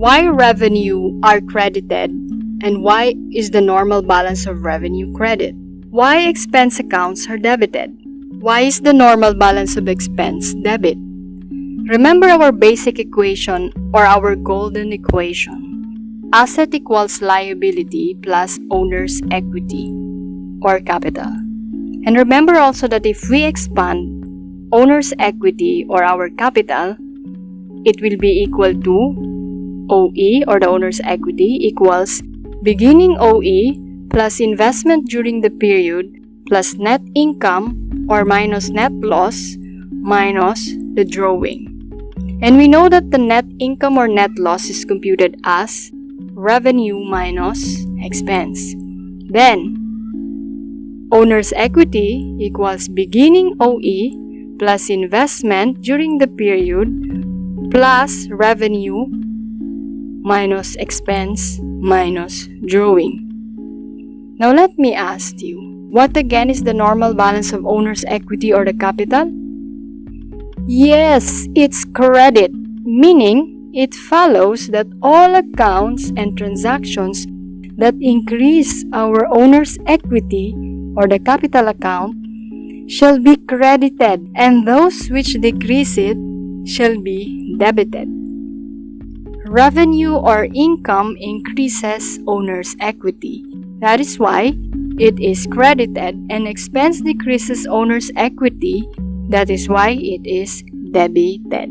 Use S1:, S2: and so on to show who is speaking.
S1: Why revenue are credited and why is the normal balance of revenue credit? Why expense accounts are debited? Why is the normal balance of expense debit? Remember our basic equation or our golden equation. Asset equals liability plus owner's equity or capital. And remember also that if we expand owner's equity or our capital, it will be equal to OE or the owner's equity equals beginning OE plus investment during the period plus net income or minus net loss minus the drawing. And we know that the net income or net loss is computed as revenue minus expense. Then, owner's equity equals beginning OE plus investment during the period plus revenue minus expense minus drawing. Now let me ask you, what again is the normal balance of owner's equity or the capital? Yes, it's credit, meaning it follows that all accounts and transactions that increase our owner's equity or the capital account shall be credited, and those which decrease it shall be debited. Revenue or income increases owner's equity. That is why it is credited, and expense decreases owner's equity. That is why it is debited.